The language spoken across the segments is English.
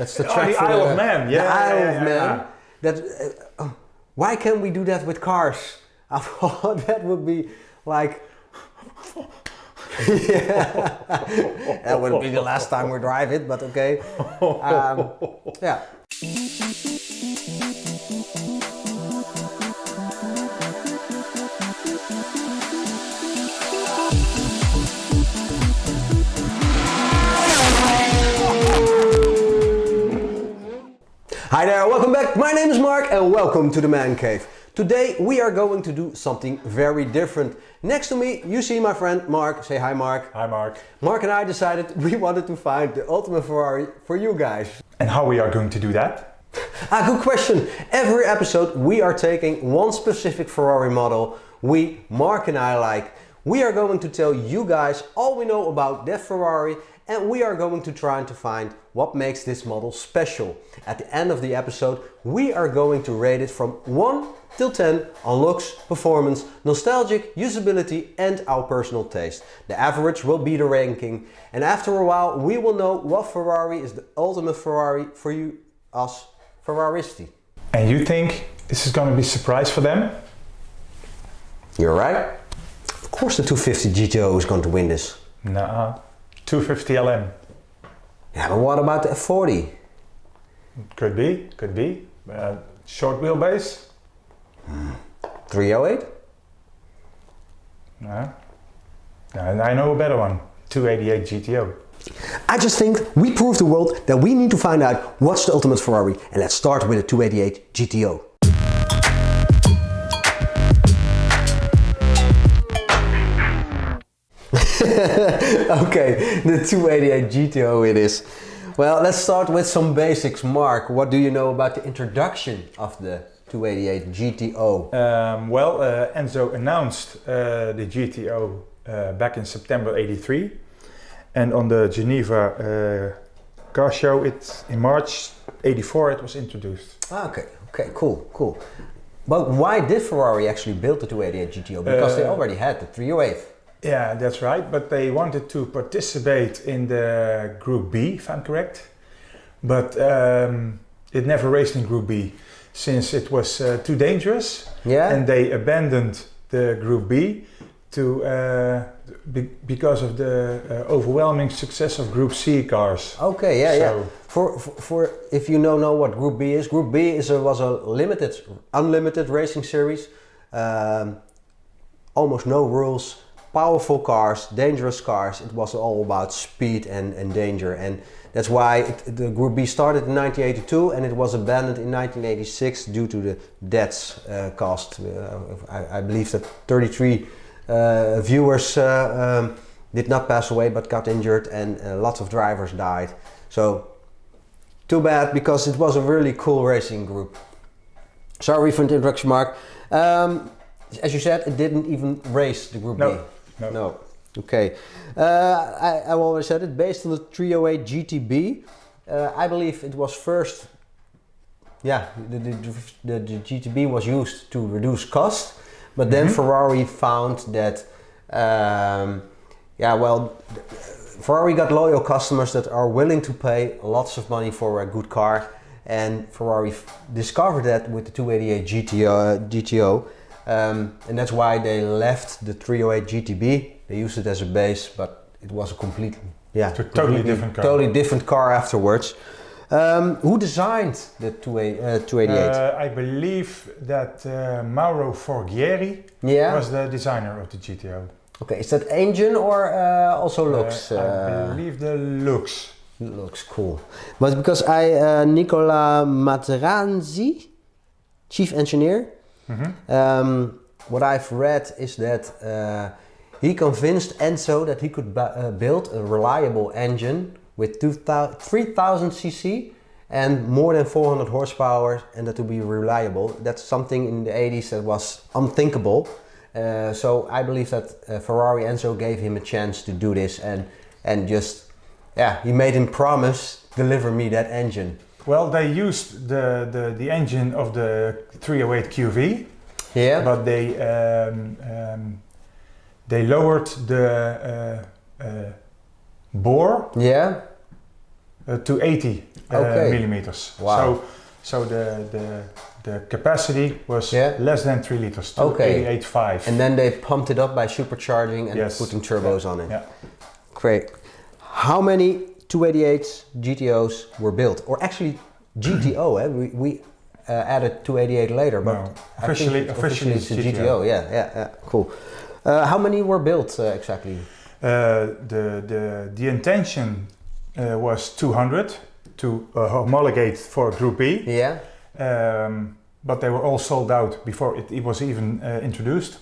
That's the track the for Isle of Man. Yeah, the Isle of yeah. Man. That, why can't we do that with cars? I thought that would be like... yeah. That would be the last time we drive it, but okay. Yeah. Hi there, welcome back. My name is Mark and welcome to the Man Cave. Today we are going to do something very different. Next to me you see my friend Mark. Say hi, Mark. Hi, Mark. Mark and I decided we wanted to find the ultimate Ferrari for you guys. And how we are going to do that? Good question. Every episode we are taking one specific Ferrari model Mark and I like. We are going to tell you guys all we know about that Ferrari, and we are going to try to find what makes this model special. At the end of the episode, we are going to rate it from 1 till 10 on looks, performance, nostalgic, usability and our personal taste. The average will be the ranking, and after a while we will know what Ferrari is the ultimate Ferrari for you, us Ferraristi. And you think this is going to be a surprise for them? You're right. Of course the 250 GTO is going to win this. Nah, 250 LM. Yeah, but what about the F40? Could be. Short wheelbase? 308? No. I know a better one. 288 GTO. I just think we proved the world that we need to find out what's the ultimate Ferrari, and let's start with the 288 GTO. Okay, the 288 GTO it is. Well, let's start with some basics. Mark, what do you know about the introduction of the 288 GTO? Enzo announced the GTO back in September '83, and on the Geneva car show in March '84 it was introduced. Okay, cool. But why did Ferrari actually build the 288 GTO? Because they already had the 308. Yeah, that's right, but they wanted to participate in the Group B, if I'm correct. But it never raced in Group B since it was too dangerous. Yeah. And they abandoned the Group B because of the overwhelming success of Group C cars. Okay, yeah. For if you know what Group B is, Group B was a unlimited racing series, almost no rules. Powerful cars, dangerous cars. It was all about speed and danger, and that's why the Group B started in 1982 and it was abandoned in 1986 due to the deaths caused. I believe that 33 viewers did not pass away but got injured, and lots of drivers died. So too bad, because it was a really cool racing group. Sorry for the introduction, Mark. As you said, it didn't even race the Group B. No. Okay. I always said it, based on the 308 GTB. I believe it was first. Yeah, the GTB was used to reduce cost, but then Ferrari found that. Ferrari got loyal customers that are willing to pay lots of money for a good car, and Ferrari discovered that with the 288 GTO. And that's why they left the 308 GTB. They used it as a base, but it was a totally different car afterwards. Who designed the 288? I believe that Mauro Forghieri was the designer of the GTO. Okay, is that engine or also looks? I believe the looks. Looks cool. But because Nicola Materazzi, chief engineer, what I've read is that he convinced Enzo that he could build a reliable engine with 3000 cc and more than 400 horsepower, and that to be reliable. That's something in the 80s that was unthinkable. So I believe that Ferrari Enzo gave him a chance to do this, and just he made him promise, deliver me that engine. Well, they used the engine of the 308 QV, but they lowered the bore to 80 millimeters. Wow. So the capacity was less than 3 liters, to 88.5. And then they pumped it up by supercharging and putting turbos on it. Yeah. Great. How many 288 GTOs were built? Or actually GTO, we added 288 later, but no. Officially it's a GTO. Yeah, cool. How many were built exactly? The intention was 200 to homologate for Group B. Yeah. But they were all sold out before it was even introduced.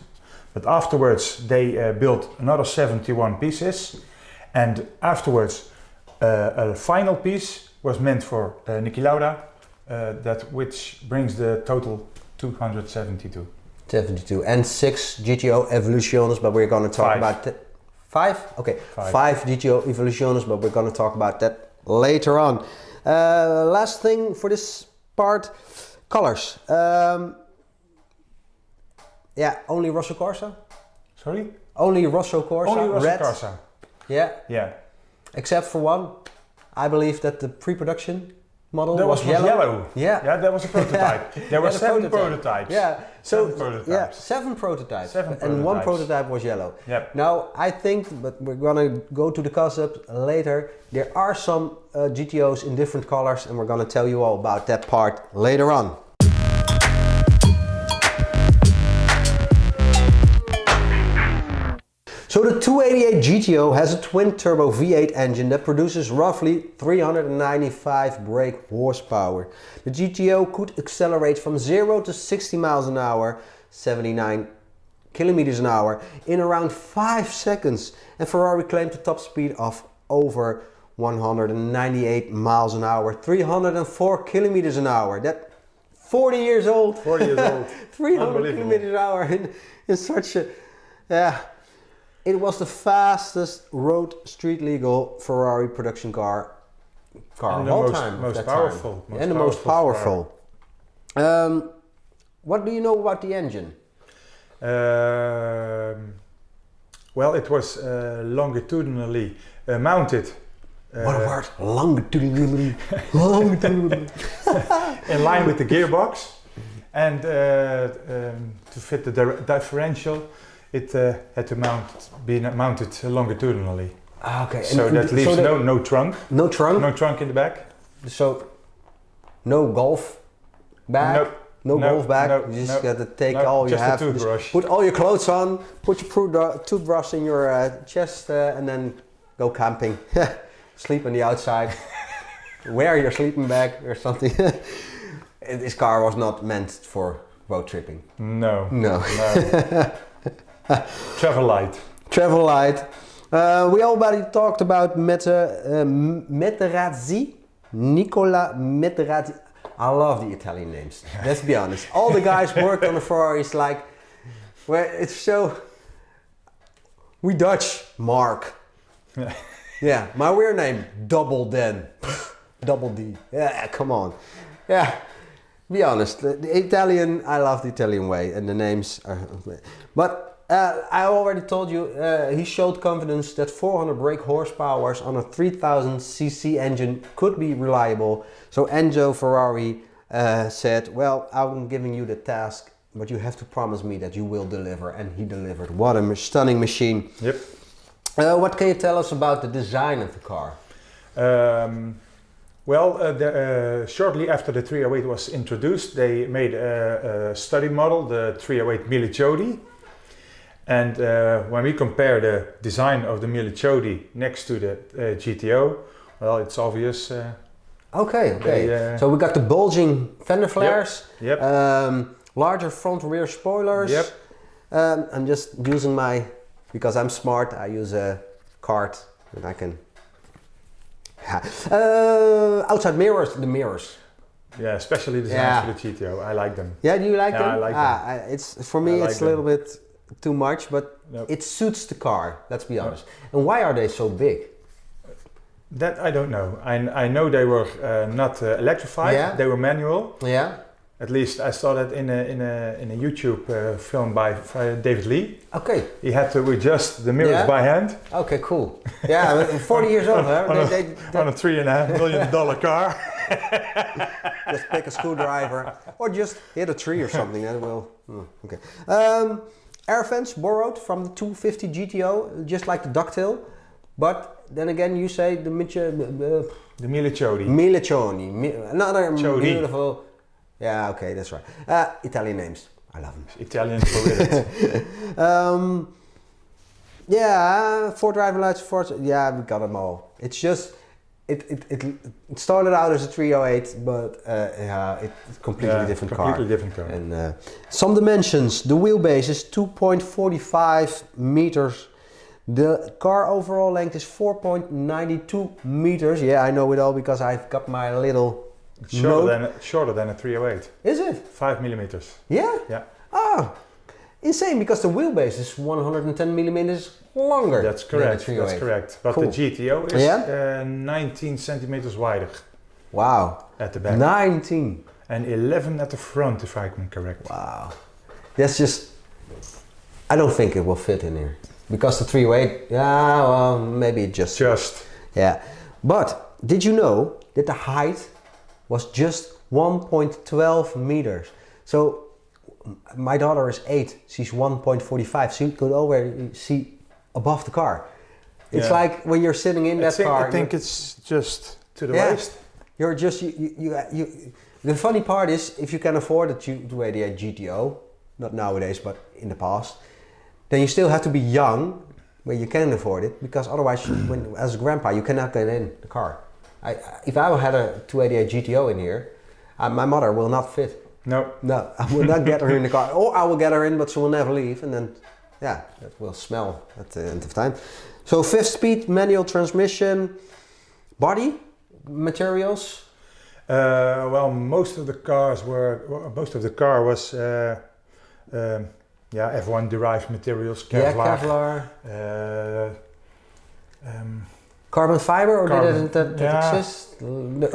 But afterwards they built another 71 pieces, and afterwards a final piece was meant for Niki Lauda, which brings the total 272. 72 and 6 GTO Evolutions, but we're going to talk about that. 5? Okay, 5 GTO Evolutions, but we're going to talk about that later on. Last thing for this part, colors. Only Rosso Corsa? Sorry? Only Rosso Corsa. Only Rosso red. Corsa. Yeah. Except for one, I believe that the pre-production model was yellow. Yeah, that was a prototype. There were 7 prototypes. Yeah, so 7 prototypes. 7 prototypes. 7 prototypes. And one prototype was yellow. Yep. Now I think, but we're gonna go to the concept later. There are some GTOs in different colors, and we're gonna tell you all about that part later on. So the 288 GTO has a twin-turbo V8 engine that produces roughly 395 brake horsepower. The GTO could accelerate from 0 to 60 miles an hour, 79 kilometers an hour, in around 5 seconds. And Ferrari claimed a top speed of over 198 miles an hour, 304 kilometers an hour. That 40 years old. 40 years old. 300 kilometers an hour in such a... It was the fastest road street legal Ferrari production car and of all time. Most powerful. And the most powerful. What do you know about the engine? Well, it was longitudinally mounted. What a word! Longitudinally. In line with the gearbox, and to fit the differential, it had to be mounted longitudinally. Okay. So that leaves no trunk. No trunk? No trunk in the back. So no golf bag? No golf bag? You just got to take all you have. Just a toothbrush. Put all your clothes on, put your toothbrush in your chest and then go camping. Sleep on the outside. Wear your sleeping bag or something. This car was not meant for road tripping. No. Travel light. Travel light. We already talked about Materazzi. Nicola Materazzi. I love the Italian names. Let's be honest. All the guys worked on the Ferraris like, well, it's so. We Dutch. Mark. Yeah, my weird name. Double Den. Double D. Yeah, come on. Yeah. Be honest, the Italian, I love the Italian way, and the names are. But I already told you, he showed confidence that 400 brake horsepower on a 3000cc engine could be reliable. So Enzo Ferrari said, well, I'm giving you the task, but you have to promise me that you will deliver. And he delivered. What a stunning machine. Yep. What can you tell us about the design of the car? Shortly after the 308 was introduced, they made a study model, the 308 Milichodi. And when we compare the design of the Milichodi next to the GTO, well, it's obvious. Okay. So we got the bulging fender flares, yep. Larger front rear spoilers. Yep. I'm just using because I'm smart, I use a card that I can... outside mirrors, the mirrors. Yeah, especially designed for the GTO. I like them. Yeah, do you like them? I like them. It's for me, it's a little bit too much, but it suits the car. Let's be honest. And why are they so big? That I don't know. I know they were not electrified. Yeah. They were manual. Yeah. At least I saw that in a YouTube film by David Lee. Okay. He had to adjust the mirrors by hand. Okay, cool. Yeah, 40 years old, huh? On a $3.5 million car. Just pick a screwdriver or just hit a tree or something. That will. Okay. Air vents borrowed from the 250 GTO, just like the ducktail. But then again, you say the Milicioni. Another Chodi. beautiful. Yeah, okay, that's right. Italian names. I love them. Italian for it. Yeah, 4 driving lights, 4. Yeah, we got them all. It's just. It started out as a 308, but it's a completely different car. Completely different car. And some dimensions. The wheelbase is 2.45 meters. The car overall length is 4.92 meters. Yeah, I know it all because I've got my little shorter than a 308. Is it? 5 millimeters. Yeah? Yeah. Ah, insane, because the wheelbase is 110 millimeters longer. That's correct. That's correct. But cool. the GTO is 19 centimeters wider. Wow. At the back. 19. And 11 at the front, if I'm correct. Wow. That's just. I don't think it will fit in here. Because the 308, yeah, well, maybe it just. Yeah. But did you know that the height was just 1.12 meters? So my daughter is 8, she's 1.45. She could already see above the car. It's like when you're sitting in that car. I think it's just to the waist. You're just, the funny part is, if you can afford a 288 GTO, not nowadays, but in the past, then you still have to be young when you can afford it, because otherwise, as a grandpa, you cannot get in the car. If I had a 288 GTO in here, my mother will not fit. No, I will not get her in the car. Or I will get her in, but she will never leave, and then, yeah, that will smell at the end of time. So 5-speed manual transmission, body materials. Well, most of the car was F1 derived materials, Kevlar. Kevlar. Carbon fiber, or did it exist? The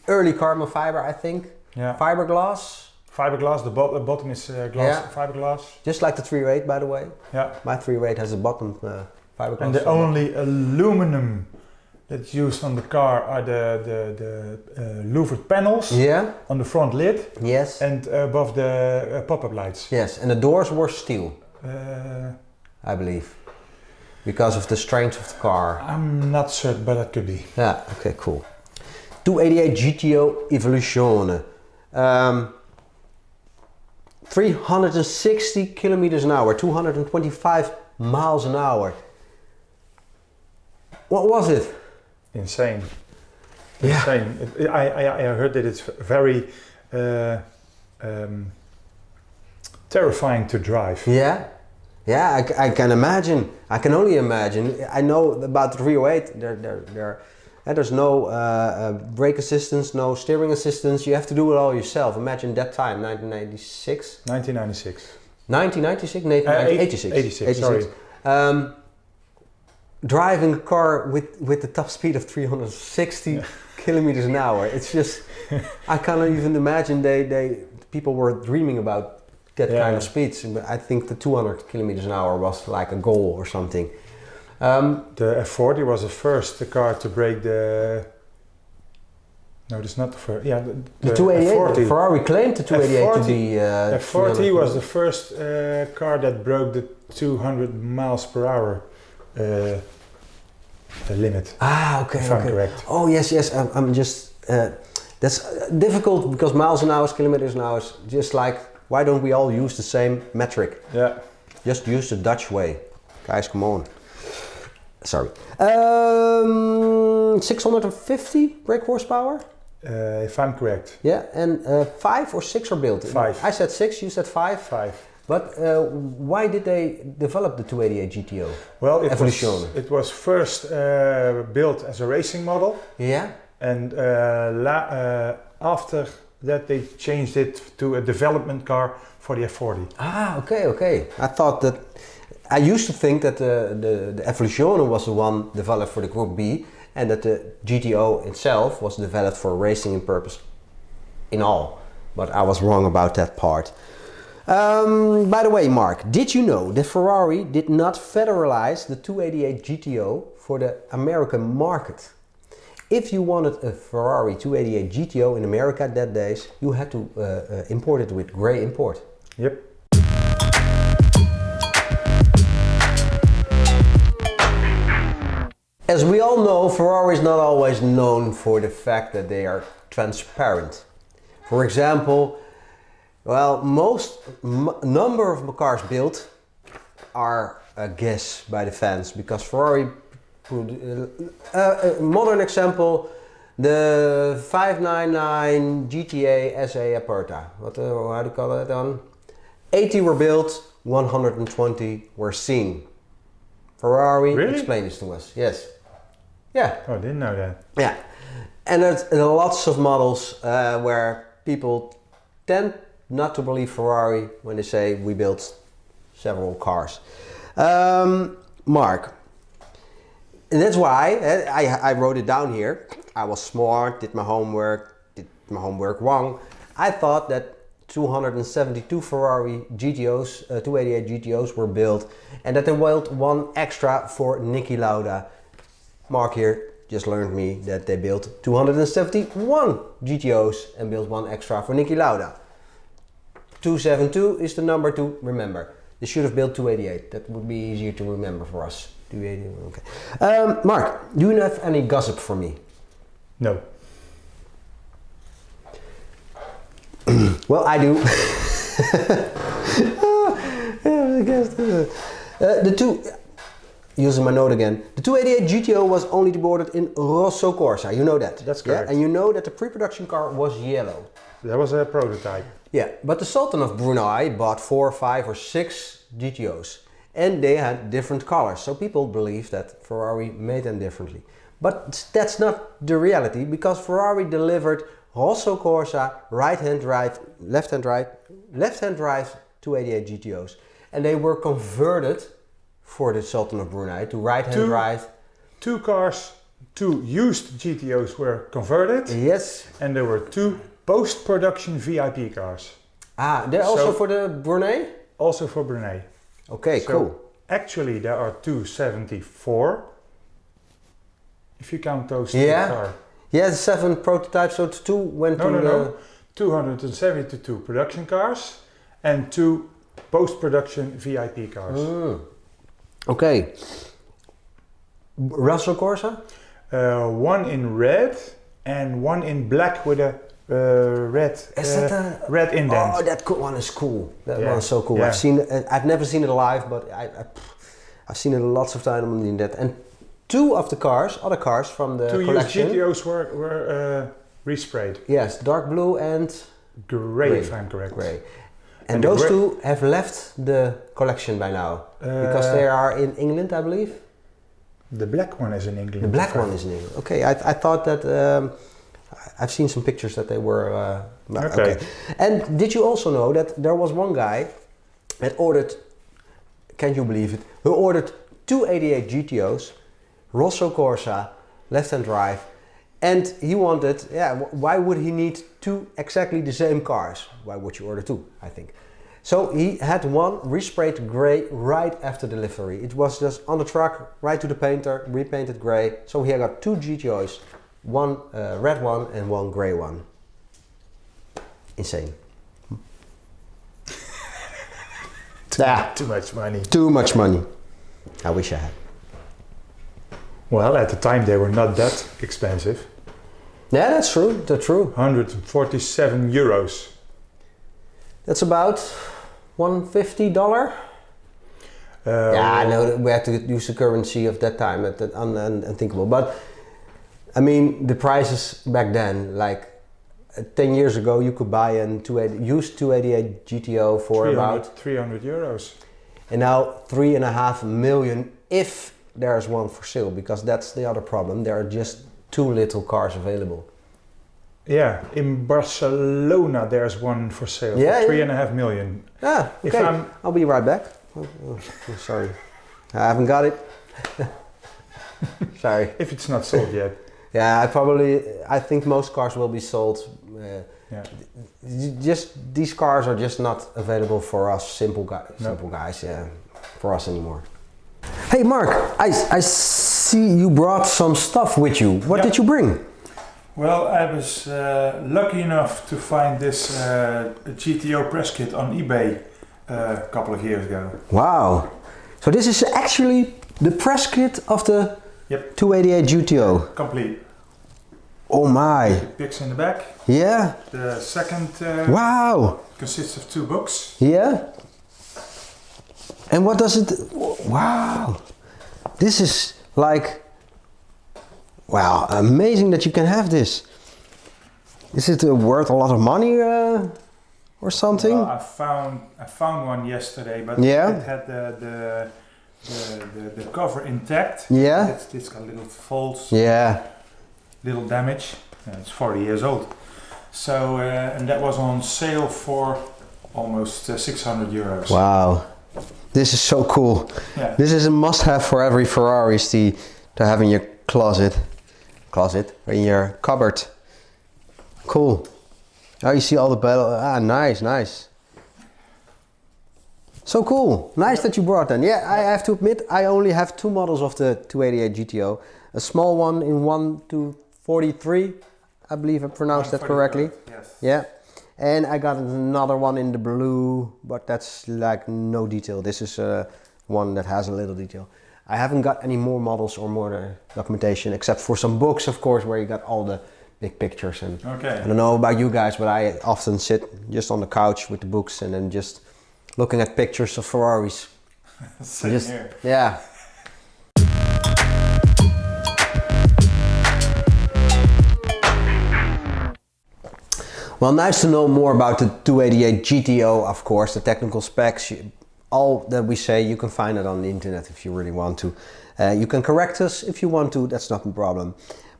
early carbon fiber, I think. Yeah. Fiberglass. Fiberglass. The bottom is fiberglass. Just like the 308, by the way. Yeah. My 308 has a bottom fiberglass. And the only aluminum that's used on the car are the louvered panels. Yeah. On the front lid. Yes. And above the pop-up lights. Yes, and the doors were steel. I believe. Because of the strength of the car. I'm not certain, but that could be. Yeah, okay, cool. 288 GTO Evoluzione. 360 kilometers an hour, 225 miles an hour. What was it? Insane. Yeah. Insane. I heard that it's very terrifying to drive. Yeah. Yeah, I can imagine. I can only imagine. I know about the 308. There's no brake assistance, no steering assistance. You have to do it all yourself. Imagine that time, 1996. 1996. 1996? 1986. 86. Sorry. Driving a car with the top speed of 360 kilometers an hour. It's just, I can't even imagine people were dreaming about that kind of speeds. I think the 200 kilometers an hour was like a goal or something. The F40 was the first car to break the. No, it's not the first. Yeah, the 288. Ferrari claimed the 288 to be. F40 was the first car that broke the 200 miles per hour limit. Ah, okay. If I'm correct. Oh yes. I'm just. That's difficult because miles an hour, kilometers an hour is just like. Why don't we all use the same metric? Yeah. Just use the Dutch way. Guys, come on. Sorry. 650 brake horsepower? If I'm correct. Yeah, and 5 or 6 are built? 5. I said 6, you said 5? 5. But why did they develop the 288 GTO? Well, it was first built as a racing model. Yeah. And after that they changed it to a development car for the F40. Ah, okay. I used to think that the Evoluzione was the one developed for the Group B, and that the GTO itself was developed for racing in purpose in all. but I was wrong about that part. By the way, Mark, did you know that Ferrari did not federalize the 288 GTO for the American market? If you wanted a Ferrari 288 GTO in America that days, you had to import it with grey import. Yep. As we all know, Ferrari is not always known for the fact that they are transparent. For example, well, number of cars built are a guess by the fans, because Ferrari, a modern example, the 599 GTSi Aperta. How do you call that one? 80 were built, 120 were seen. Ferrari, really? Explain this to us. Yes. Yeah. Oh, I didn't know that. Yeah. And there's lots of models where people tend not to believe Ferrari when they say we built several cars. Mark, and that's why I wrote it down here. I was smart, did my homework wrong. I thought that 272 Ferrari GTOs, 288 GTOs were built, and that they built one extra for Niki Lauda. Mark here just learned me that they built 271 GTOs and built one extra for Niki Lauda. 272 is the number to remember. They should have built 288. That would be easier to remember for us. 288, okay. Mark, do you have any gossip for me? No. Well, I do. Using my note again, the 288 GTO was only boarded in Rosso Corsa, you know that? That's correct. Yeah? And you know that the pre-production car was yellow. That was a prototype. Yeah, but the Sultan of Brunei bought 4, 5 or 6 GTOs and they had different colors, so people believe that Ferrari made them differently. But that's not the reality, because Ferrari delivered Rosso Corsa, right-hand drive, left-hand drive 288 GTOs, and they were converted for the Sultan of Brunei to right-hand drive. Two cars, 2 used GTOs were converted. Yes. And there were 2 post-production VIP cars. Ah, they're also for the Brunei? Also for Brunei. Okay, so cool. Actually there are 274, if you count those 2 cars. Yeah, 7 prototypes, so 2 went to No. 272 production cars and 2 post-production VIP cars. Okay. Rosso Corsa? One in red and one in black with a red indent. Oh, that one is cool. That one is so cool. Yeah. I've never seen it live, but I've seen it lots of times on the internet. And 2 of the cars, other cars from the collection. 2 used GTOs were resprayed. Yes, dark blue and gray, if I'm correct. Gray. And those 2 have left the collection by now, because they are in England, I believe. The black one is in England. The black one is in England. Okay, I thought that I've seen some pictures that they were. Okay. And did you also know that there was one guy that ordered, can you believe it, who ordered 288 GTOs, Rosso Corsa, left-hand drive, and he wanted, why would he need 2 exactly the same cars? Why would you order 2, I think. So he had one resprayed grey right after delivery. It was just on the truck, right to the painter, repainted grey. So he got 2 GTOs, one red one and one grey one. Insane. Too much money. Too much money. I wish I had. Well, at the time they were not that expensive. Yeah, that's true. That's true. 147 euros. That's about $150. I know we had to use the currency of that time. That's unthinkable. But I mean, the prices back then, like 10 years ago, you could buy a used 288 GTO for about 300 euros. And now 3.5 million if there's one for sale, because that's the other problem. There are just too little cars available. Yeah, in Barcelona there's one for sale for 3.5 million. Ah, okay. I'll be right back. Oh, sorry, I haven't got it. Sorry. If it's not sold yet. Yeah, I think most cars will be sold. Yeah. Just these cars are just not available for us simple No. guys. Yeah, for us anymore. Hey Mark, I see you brought some stuff with you. What Yeah. did you bring? Well, I was lucky enough to find this GTO press kit on eBay a couple of years ago. Wow. So this is actually the press kit of the Yep. 288 GTO. Complete. Oh my. The pics in the back. Yeah. The second Wow. consists of 2 books. Yeah. And what does it? Wow. This is like. Wow, amazing that you can have this. Is it worth a lot of money or something? Well, I found one yesterday, but Yeah. it had the cover intact. Yeah. It's got little folds, Yeah. little damage. It's 40 years old. So and that was on sale for almost 600 euros. Wow. This is so cool. Yeah. This is a must-have for every Ferrari to have in your closet, in your cupboard. Cool. Now you see all the battle. Ah, nice. So cool. Nice that you brought them. Yeah, I have to admit, I only have 2 models of the 288 GTO. A small one in 1-43, I believe I pronounced that correctly. Yes. Yeah. And I got another one in the blue, but that's like no detail. This is one that has a little detail. I haven't got any more models or more documentation, except for some books, of course, where you got all the big pictures. And Okay. I don't know about you guys, but I often sit just on the couch with the books and then just looking at pictures of Ferraris. Same here. Yeah. Well, nice to know more about the 288 GTO, of course, the technical specs. All that we say, you can find it on the internet if you really want to. You can correct us if you want to, that's not a problem.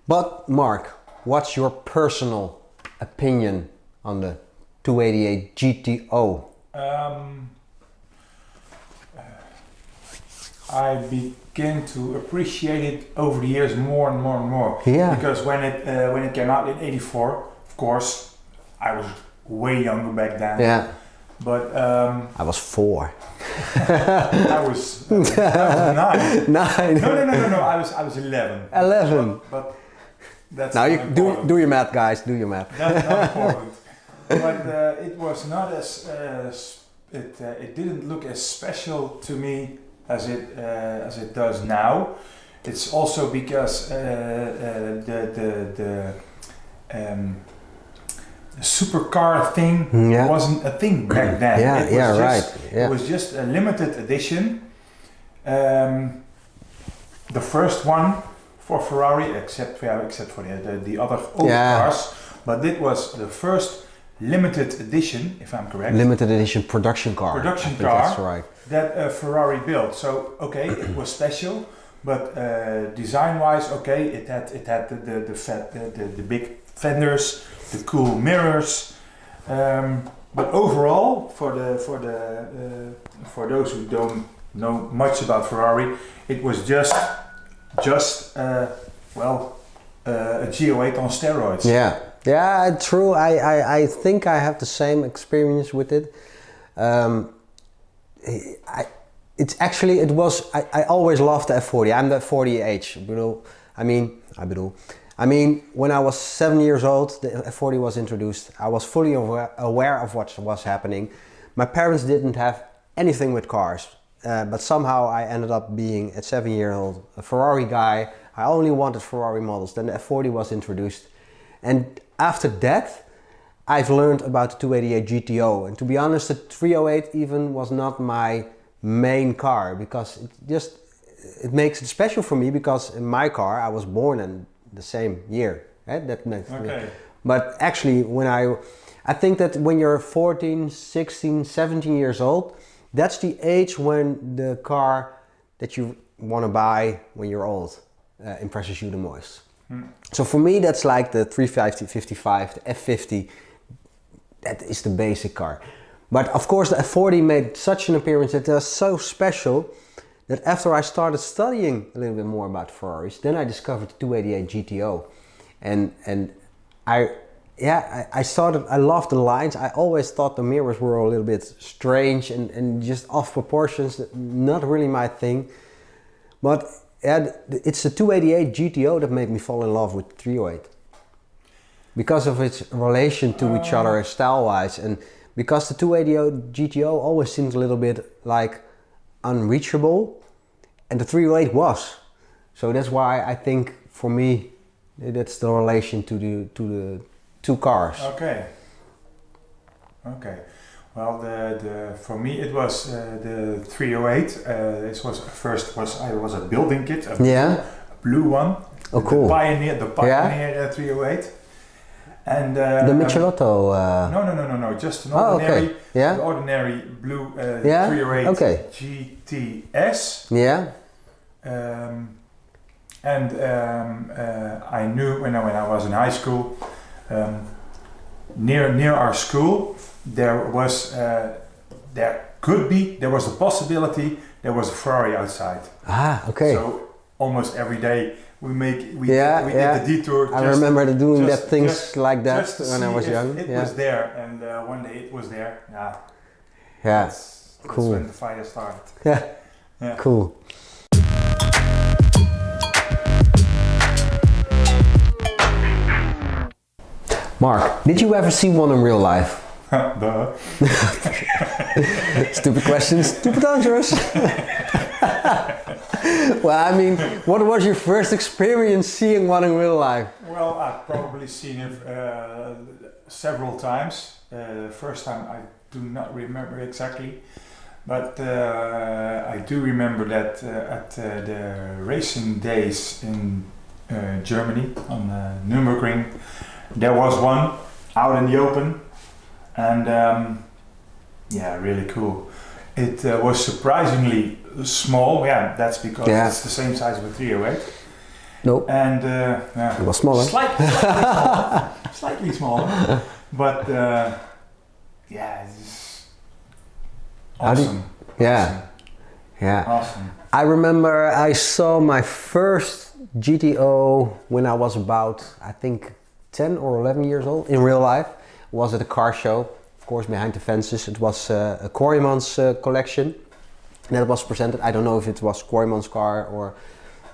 But Mark, what's your personal opinion on the 288 GTO? I began to appreciate it over the years more and more and more. Yeah. Because when it came out in '84, of course, I was way younger back then. Yeah. But I was 4. I was 9. 9. No. I was 11. 11. But that's Now not you important. do your math, guys. Do your math. That's not important. But it was not as it didn't look as special to me as it does now. It's also because the supercar thing Yeah. wasn't a thing back then. Yeah, It was yeah, just, right. Yeah. It was just a limited edition. The first one for Ferrari, except for the other old cars, but it was the first limited edition, if I'm correct. Limited edition production car. Production I think car. That's right. That Ferrari built. So okay, it was special, but design-wise, okay, it had the big fenders, the cool mirrors. But overall, for those who don't know much about Ferrari, it was just a G08 on steroids. Yeah, yeah, true. I think I have the same experience with it. I always loved the F40. I'm the F40H. I mean, when I was 7 years old, the F40 was introduced. I was fully aware of what was happening. My parents didn't have anything with cars, but somehow I ended up being, at 7 years old, a Ferrari guy. I only wanted Ferrari models. Then the F40 was introduced. And after that, I've learned about the 288 GTO. And to be honest, the 308 even was not my main car, because it makes it special for me, because in my car I was born in the same year. That makes Okay. But actually, I think that when you're 14, 16, 17 years old, that's the age when the car that you want to buy when you're old impresses you the most. So for me, that's like the 350, 55, the F50. That is the basic car. But of course, the F40 made such an appearance that it was so special that after I started studying a little bit more about Ferraris, then I discovered the 288 GTO. and I started. I loved the lines. I always thought the mirrors were a little bit strange and just off proportions. Not really my thing. But it's the 288 GTO that made me fall in love with the 308 because of its relation to each other style-wise, and because the 288 GTO always seemed a little bit like unreachable, and the 308 was. So that's why I think for me that's the relation to the two cars. Okay. Well, for me it was the 308. This was a building kit, a blue one. Oh, cool. The Pioneer 308. And the Michelotto. No. Just an ordinary, the ordinary blue 308 GTS. Yeah. I knew when I was in high school, near our school, there was a possibility there was a Ferrari outside. Ah, okay. So almost every day we did the detour. I remember doing things like that when I was young. It was there, and one day it was there. Yeah. That's cool. That's when the fire started. Yeah. Cool. Mark, did you ever see one in real life? Stupid questions, stupid answers. Well, I mean, what was your first experience seeing one in real life? Well, I've probably seen it several times. First time I do not remember exactly, but I do remember that at the racing days in Germany on Nürburgring, there was one out in the open, and really cool. It was surprisingly small. Yeah, that's because it's the same size as a 308. No. And it was smaller. Slightly smaller. But it's awesome. Awesome. I remember I saw my first GTO when I was about, I think, 10 or 11 years old in real life. It was at a car show, of course, behind the fences. It was a Corymans collection that was presented. I don't know if it was Corymans' car or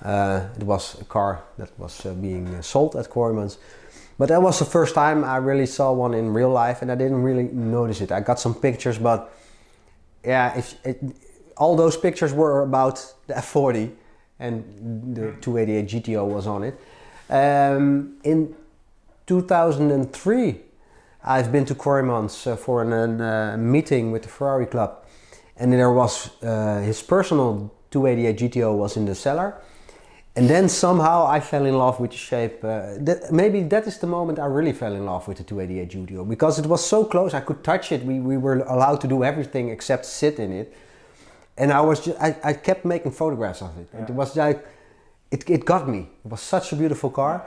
it was a car that was being sold at Corymans. But that was the first time I really saw one in real life, and I didn't really notice it. I got some pictures, but all those pictures were about the F40, and the 288 GTO was on it. In 2003, I've been to Corymans for a meeting with the Ferrari club, and there was his personal 288 GTO was in the cellar, and then somehow I fell in love with the shape. Maybe that is the moment I really fell in love with the 288 GTO, because it was so close. I could touch it. We were allowed to do everything except sit in it, and I kept making photographs of it. It was like it got me. It was such a beautiful car.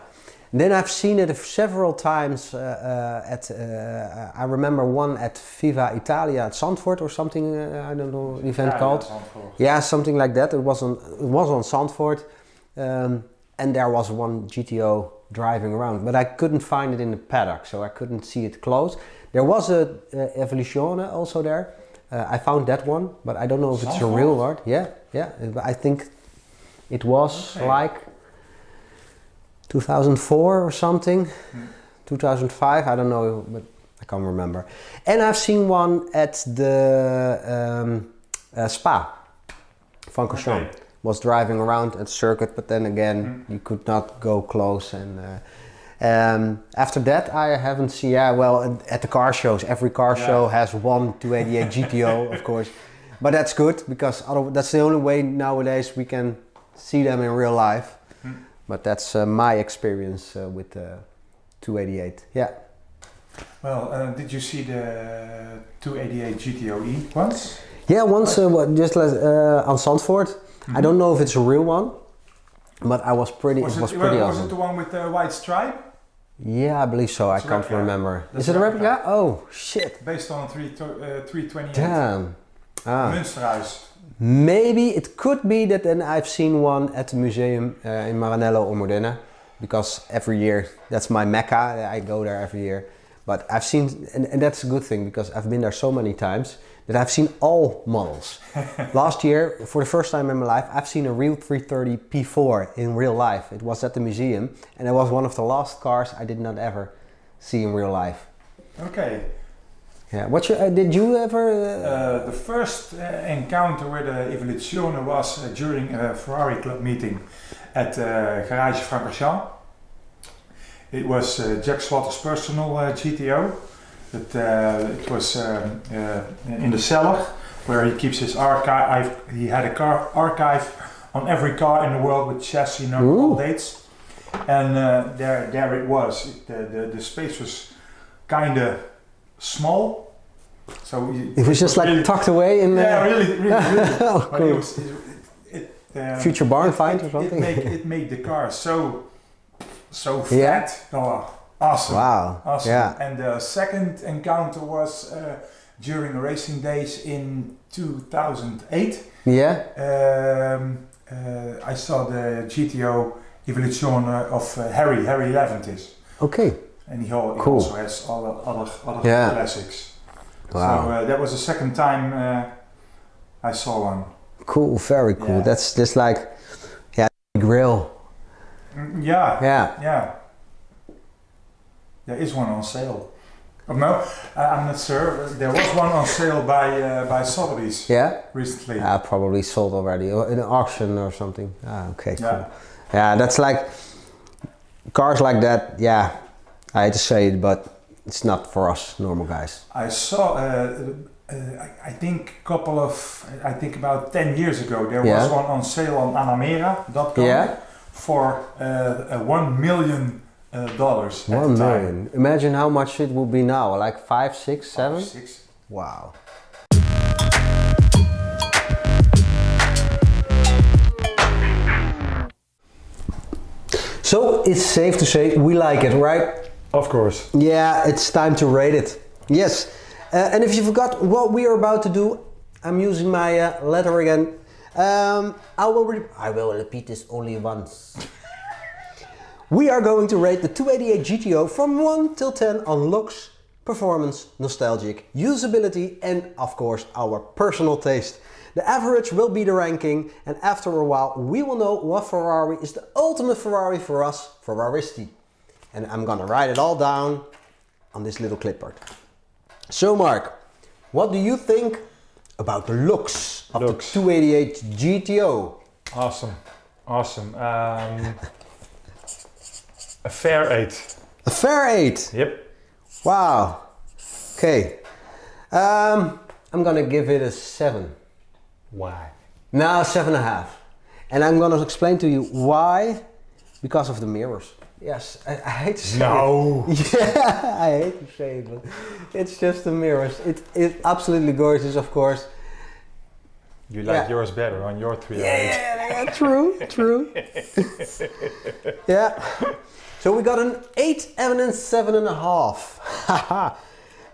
Then I've seen it several times I remember one at Viva Italia at Zandvoort or something, I don't know the event called. Yeah, something like that. It was on Zandvoort, and there was one GTO driving around, but I couldn't find it in the paddock, so I couldn't see it close. There was a Evoluzione also there. I found that one, but I don't know if it's a real one. Yeah. I think it was like 2004 or something, 2005, I don't know, but I can't remember. And I've seen one at the Spa. Van Corson was driving around at the circuit, but then again, you could not go close. And after that, I haven't seen, at the car shows, every car show has one 288 GTO, of course. But that's good, because that's the only way nowadays we can see them in real life. But that's my experience with the 288. Yeah. Well, did you see the 288 GTOe once? Yeah, once just on Zandvoort. I don't know if it's a real one, but I was pretty. Was pretty was awesome. it the one with the white stripe? Yeah, I believe so. I can't remember. Is it a replica? Oh shit! Based on 328. Damn. Münsterhuis. Maybe it could be that then I've seen one at the museum in Maranello or Modena, because every year that's my mecca. I go there every year. But I've seen, and that's a good thing because I've been there so many times that I've seen all models. Last year, for the first time in my life, I've seen a real 330 P4 in real life. It was at the museum, and it was one of the last cars I did not ever see in real life. Okay. Yeah. Did you ever? The first encounter with the Evoluzione was during a Ferrari club meeting at Garage Francorchamps. It was Jack Slaughter's personal GTO. It was in the cellar where he keeps his archive. He had a car archive on every car in the world with chassis number, all dates. And there it was. The space was kind of small. So it was just like tucked away in there. Yeah, really. Oh, cool. Future barn find or something. It made the car so fat. Yeah. Oh, awesome. Wow. Awesome. Yeah. And the second encounter was during racing days in 2008. Yeah. I saw the GTO Evoluzione of Harry Leventis. Okay. And he also has other classics. Wow. So that was the second time I saw one. Cool. Very cool. Yeah. That's just like, grill. Yeah. There is one on sale. Oh, no, I'm not sure. There was one on sale by Sotheby's. Yeah. Recently. Probably sold already or in an auction or something. Okay. Cool. Yeah. Yeah, that's like cars like that. Yeah, I hate to say it, but it's not for us normal guys. I saw. I think about 10 years ago there was one on sale on Anamera.com. Yeah. For $1 million. $1 million. Imagine how much it would be now, like 5, 6, 7? 5, 6. Wow. So it's safe to say we like it, right? Of course. Yeah, it's time to rate it. Yes. And if you forgot what we are about to do, I'm using my letter again. I will repeat this only once. We are going to rate the 288 GTO from 1 till 10 on looks, performance, nostalgic, usability, and of course our personal taste. The average will be the ranking, and after a while we will know what Ferrari is the ultimate Ferrari for us, Ferraristi. And I'm gonna write it all down on this little clipboard. So Mark, what do you think about the looks of the 288 GTO? Awesome. A fair 8. A fair 8? Yep. Wow. Okay. I'm gonna give it a 7. Why? No, 7.5. And I'm gonna explain to you why. Because of the mirrors. Yes, I hate to say it. Yeah, I hate to say it, but it's just the mirrors. It's absolutely gorgeous, of course. You like yours better on your 308. Yeah, true. Yeah. So we got an 8 and a 7.5.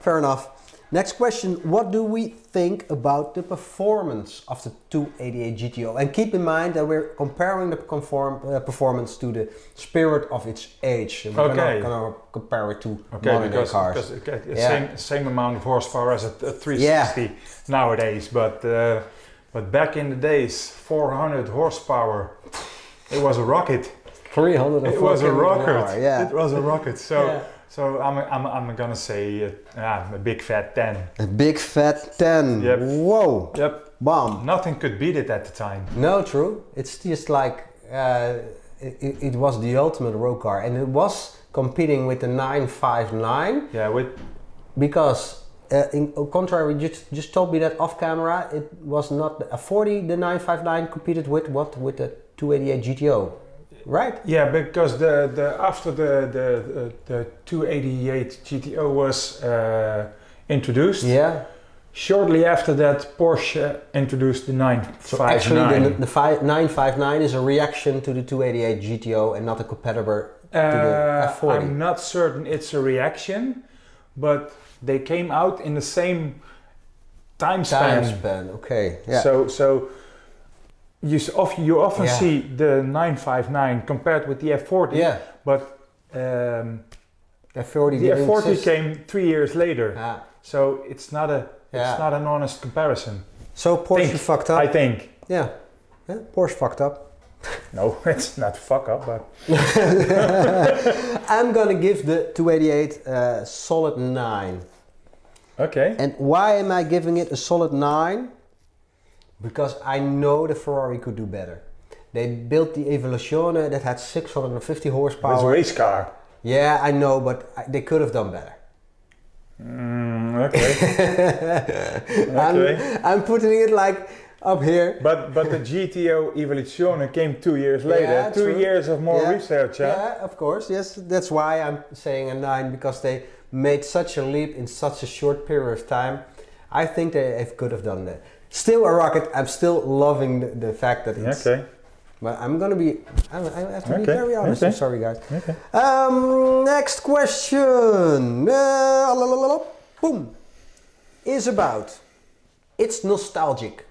Fair enough. Next question, what do we think about the performance of the 288 GTO? And keep in mind that we're comparing the performance to the spirit of its age. We're not gonna compare it to modern day cars. Because same amount of horsepower as a 360 nowadays, but back in the days, 400 horsepower, it was a rocket. 300. It was a rocket. It was a rocket. So I'm gonna say a big fat 10. A big fat 10. Yep. Whoa. Yep. Bomb. Nothing could beat it at the time. No, true. It's just like it was the ultimate road car, and it was competing with the 959. Yeah, because in contrary, you just told me that off camera, it was not a 40. The 959 competed with what? With the 288 GTO. Right? Yeah, because after the 288 GTO was introduced. Yeah. Shortly after that, Porsche introduced the 959. So actually, the 959 is a reaction to the 288 GTO and not a competitor to the F40. I'm not certain it's a reaction, but they came out in the same time span. Okay. Yeah. So you often see the 959 compared with the F40, but the F40, the F40 came 3 years later, so it's not an honest comparison. So Porsche fucked up. I think. Yeah, Porsche fucked up. No, it's not fuck up, but I'm gonna give the 288 a solid 9. Okay. And why am I giving it a solid 9? Because I know the Ferrari could do better. They built the Evoluzione that had 650 horsepower. It's a race car. Yeah, I know, but they could have done better. Okay. Okay. I'm putting it like up here. But the GTO Evoluzione came 2 years later. Yeah, 2 true. years of more research. Yeah, of course. Yes, that's why I'm saying a 9, because they made such a leap in such a short period of time. I think they could have done that. Still a rocket. I'm still loving the fact that it's... Okay. But I'm gonna be... I have to be very honest. Okay. I'm sorry, guys. Okay. Next question. Boom. Is about... It's nostalgic.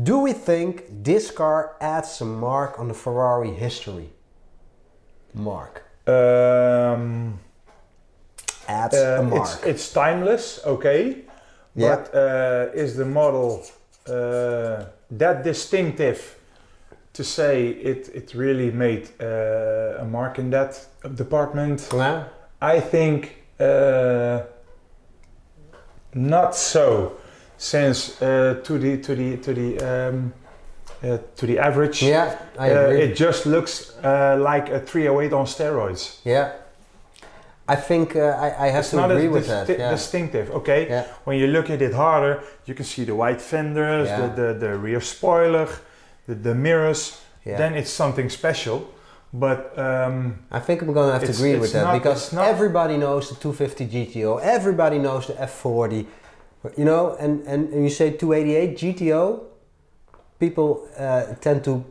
Do we think this car adds some mark on the Ferrari history? Mark. Adds a mark. It's timeless, okay. Yeah. But is the model that distinctive to say it really made a mark in that department? Yeah. I think not so, since to the average, Yeah, I agree. it just looks like a 308 on steroids. Yeah. I think I have It's to not agree as with that. Yeah. distinctive, okay? Yeah. When you look at it harder, you can see the white fenders, the rear spoiler, the mirrors. Yeah. Then it's something special. But I think I'm gonna have to agree with that, not, because everybody knows the 250 GTO, everybody knows the F40, you know, and you say 288 GTO, people tend to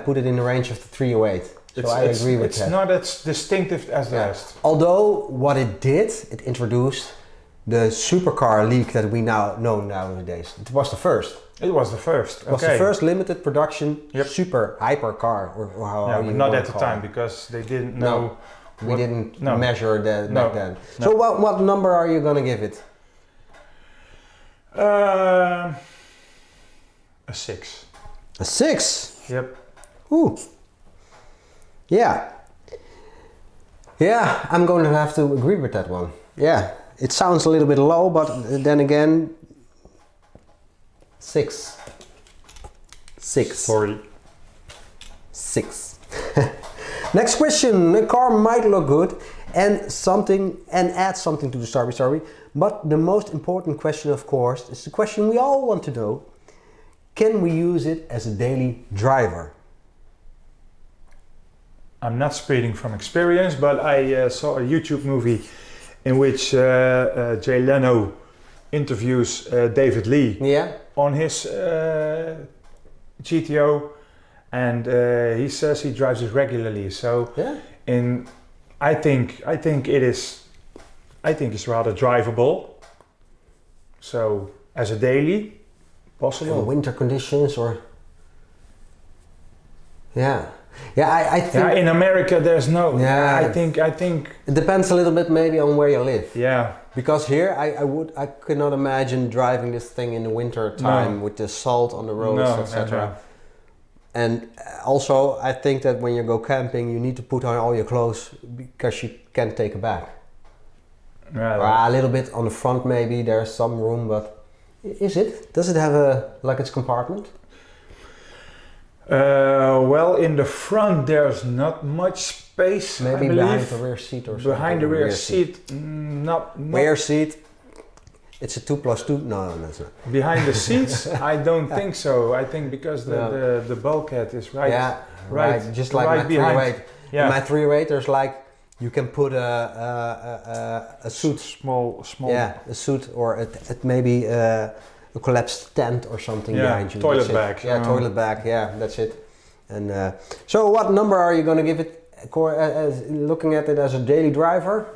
put it in the range of the 308. So I agree with that. It's not as distinctive as the rest. Although what it did, it introduced the supercar league that we now know nowadays. It was the first. It was the first. It was the first limited production super hyper car, or how you not at the call time, it. because they didn't know. We didn't measure that back then. No. So what number are you gonna give it? A 6. A 6. Yep. Ooh. Yeah. Yeah, I'm going to have to agree with that one. Yeah, it sounds a little bit low, but then again, 6. 6. Sorry. 6. Next question. The car might look good and add something to the story. But the most important question, of course, is the question we all want to know. Can we use it as a daily driver? I'm not speaking from experience, but I saw a YouTube movie in which Jay Leno interviews David Lee on his GTO, and he says he drives it regularly. So, I think it's rather drivable. So, as a daily, possible. In winter conditions, or I think in America there's no. I think it depends a little bit maybe on where you live. Yeah. Because here I could not imagine driving this thing in the winter time with the salt on the roads, etc. And also I think that when you go camping you need to put on all your clothes because you can't take a bag. Right. A little bit on the front maybe there's some room, but does it have its compartment? Well, in the front there's not much space. Maybe behind the rear seat or something. Behind the rear seat, not. Rear seat. It's a 2+2. No, that's not. Behind the seats, I don't think so. I think because the bulkhead is right. Yeah, right. Just like my 308. Yeah. In my 308, there's you can put a suit. Small. Yeah, a suit, or maybe a collapsed tent or something behind you. Toilet bag. Yeah, toilet bag. Yeah, that's it. And so, what number are you going to give it? Looking at it as a daily driver.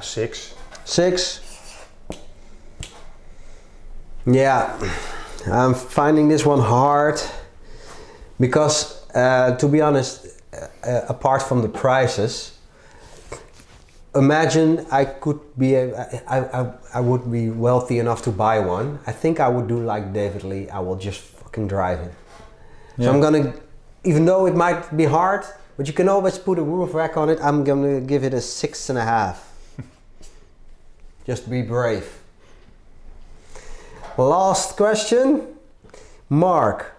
6. 6. Yeah, I'm finding this one hard because, to be honest, apart from the prices, imagine I could be, I would be wealthy enough to buy one. I think I would do like David Lee. I will just fucking drive it. Yeah. So I'm gonna, even though it might be hard, but you can always put a roof rack on it. I'm gonna give it a 6.5. Just be brave. Last question. Mark,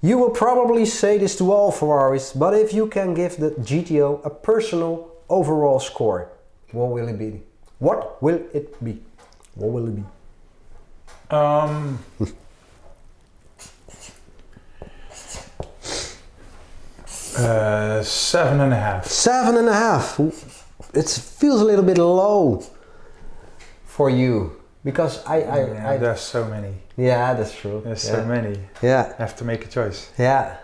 you will probably say this to all Ferraris, but if you can give the GTO a personal overall score, what will it be? What will it be? What will it be? 7.5. 7.5. It feels a little bit low for you because I there's so many. Yeah, that's true. There's so many. Yeah. I have to make a choice. Yeah.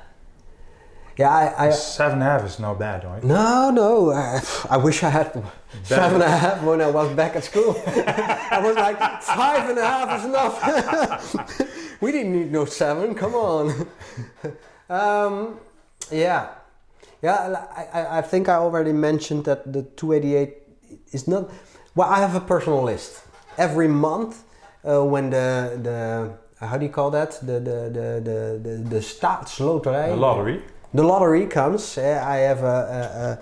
Yeah, 7.5 is not bad, right? No. I wish I had 7.5 when I was back at school. I was like, 5.5 is enough. We didn't need no 7. Come on. Yeah. I think I already mentioned that the 288 is not. Well, I have a personal list every month when the how do you call that? The staatsloterij. The lottery. The lottery comes. I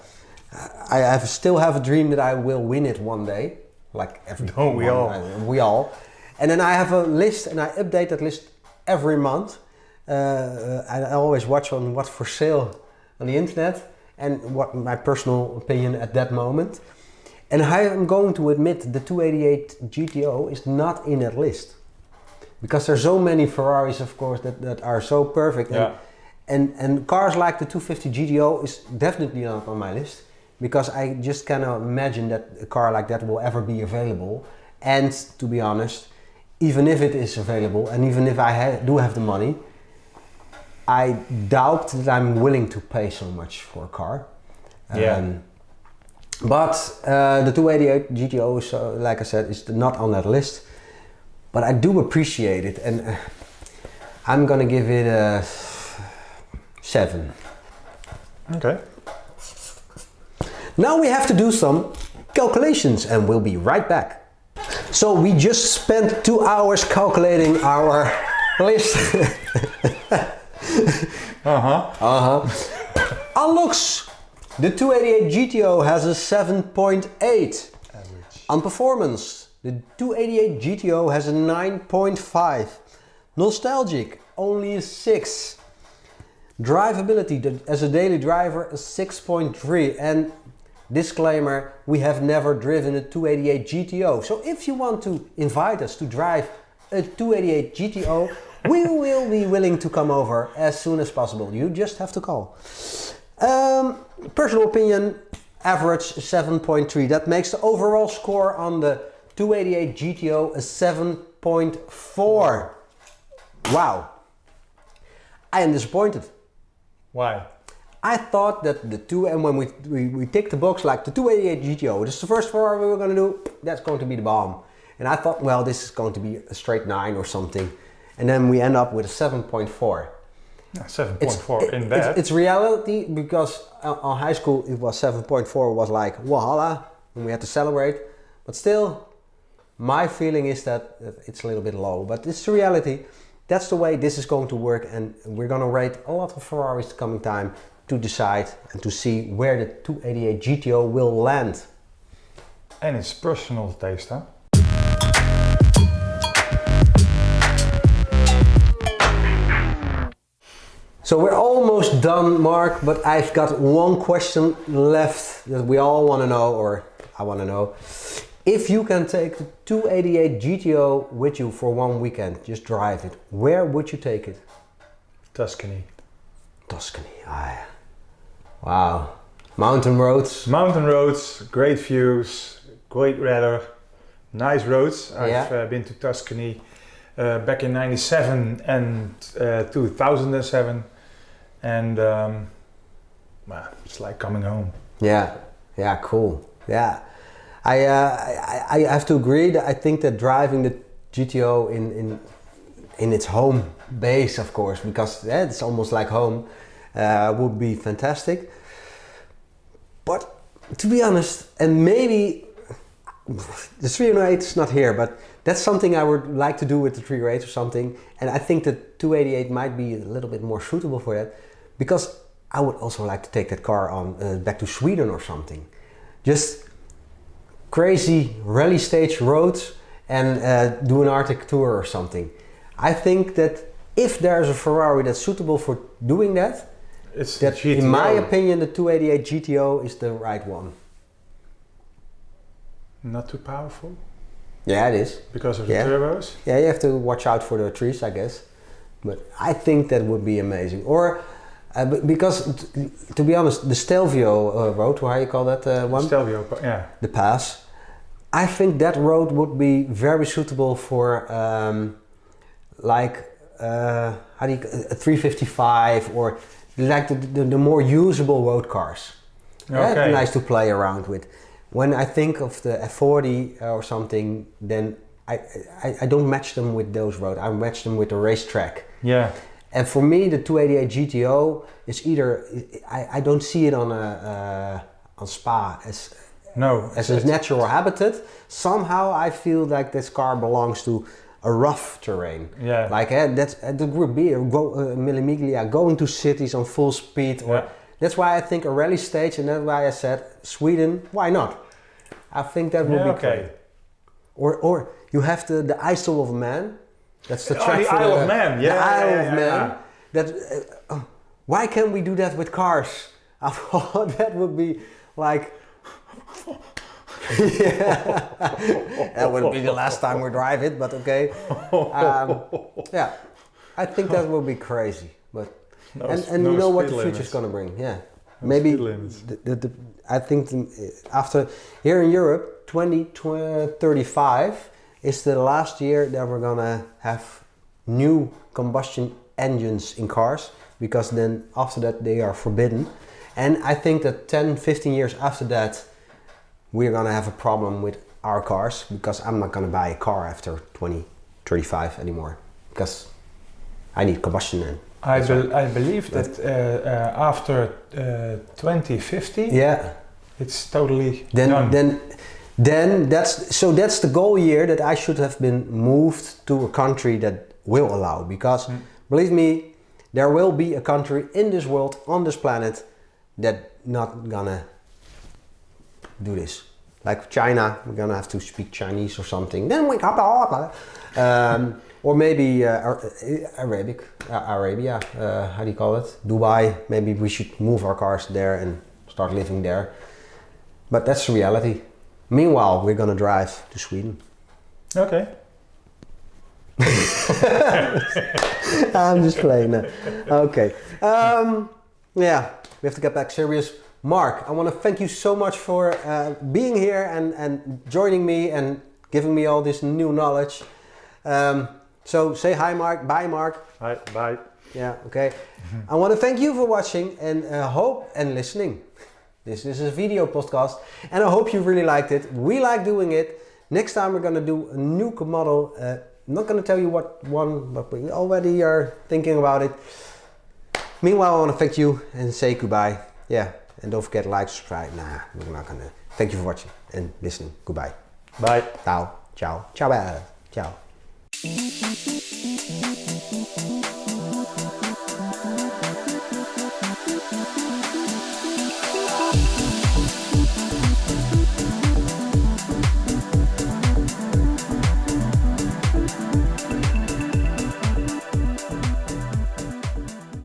still have a dream that I will win it one day, like every. Don't we all? We all. And then I have a list, and I update that list every month. I always watch on what's for sale on the internet and what my personal opinion at that moment. And I am going to admit the 288 GTO is not in that list because there's so many Ferraris, of course, that are so perfect. Yeah. And cars like the 250 GTO is definitely not on my list because I just cannot imagine that a car like that will ever be available. And to be honest, even if it is available and even if I do have the money, I doubt that I'm willing to pay so much for a car. But the 288 GTO, is, like I said, is not on that list. But I do appreciate it, and I'm gonna give it a 7. Okay. Now we have to do some calculations, and we'll be right back. So we just spent 2 hours calculating our list. On looks, the 288 GTO has a 7.8 average. On performance, the 288 GTO has a 9.5. Nostalgic, only a 6. Drivability, as a daily driver, a 6.3. And disclaimer, we have never driven a 288 GTO. So if you want to invite us to drive a 288 GTO, we will be willing to come over as soon as possible. You just have to call. Personal opinion, average 7.3. That makes the overall score on the 288 GTO a 7.4. Wow. I am disappointed. Why? I thought that the two, and when we tick the box like the 288 GTO, this is the first Ferrari we were going to do, that's going to be the bomb. And I thought, well, this is going to be a straight 9 or something. And then we end up with a 7.4. Yeah, 7.4 in that. It's reality because on high school it was 7.4 was like wahala and we had to celebrate. But still, my feeling is that it's a little bit low. But it's the reality. That's the way this is going to work, and we're going to rate a lot of Ferraris the coming time to decide and to see where the 288 GTO will land. And it's personal taste, huh? So we're almost done, Mark, but I've got one question left that we all want to know, or I want to know. If you can take the 288 GTO with you for one weekend, just drive it, where would you take it? Tuscany. Tuscany, wow. Mountain roads. Mountain roads, great views, great weather, nice roads. I've been to Tuscany back in 97 and 2007. And it's like coming home. Yeah, cool. Yeah, I have to agree that I think that driving the GTO in in its home base, of course, because it's almost like home, would be fantastic. But to be honest, and maybe the 308 is not here, but that's something I would like to do with the 308 or something. And I think the 288 might be a little bit more suitable for that, because I would also like to take that car on back to Sweden or something. Just crazy rally stage roads and do an Arctic tour or something. I think that if there's a Ferrari that's suitable for doing that, it's that GTO. in my opinion the 288 GTO is the right one. Not too powerful? Yeah, it is. Because of the turbos? Yeah, you have to watch out for the trees, I guess. But I think that would be amazing. Or because, to be honest, the Stelvio road, how you call that one? Stelvio, yeah. The pass. I think that road would be very suitable for a 355 or like the more usable road cars. Okay. That's nice to play around with. When I think of the F40 or something, then I don't match them with those roads. I match them with the racetrack. Yeah. And for me, the 288 GTO is either I don't see it on Spa as a natural habitat. Somehow I feel like this car belongs to a rough terrain. Yeah. Like that's the Group B, Mille Miglia, going to cities on full speed. Or that's why I think a rally stage, and that's why I said Sweden. Why not? I think that would be great. Or you have the Isle of Man. That's the track the for Isle of Man. Yeah, the Isle of Man. yeah. That why can't we do that with cars? I thought that would be like. That would be the last time we drive it, but okay. Yeah, I think that will be crazy. But and you know what the future's gonna bring? Yeah, maybe I think after here in Europe, 2035 is the last year that we're gonna have new combustion engines in cars, because then after that they are forbidden. And I think that 10-15 years after that we're gonna have a problem with our cars, because I'm not gonna buy a car after 2035 anymore, because I need combustion then. I believe that after 2050, it's totally done. Then that's the goal year that I should have been moved to a country that will allow, because believe me, there will be a country in this world, on this planet, that not gonna do this. Like China, we're gonna have to speak Chinese or something. Then we or maybe Arabia. How do you call it? Dubai. Maybe we should move our cars there and start living there. But that's the reality. Meanwhile, we're gonna drive to Sweden. Okay. I'm just playing that. Okay. Yeah, we have to get back serious. Mark, I want to thank you so much for being here and joining me and giving me all this new knowledge. So say hi, Mark. Bye, Mark. Hi, bye. Yeah, okay. I want to thank you for watching and hope and listening. This is a video podcast and I hope you really liked it. We like doing it. Next time we're going to do a new model. I'm not going to tell you what one, but we already are thinking about it. Meanwhile, I want to thank you and say goodbye. Yeah, and don't forget to like, subscribe. Nah, we're not going to. Thank you for watching and listening. Goodbye. Bye. Ciao. Ciao. Ciao. Ciao.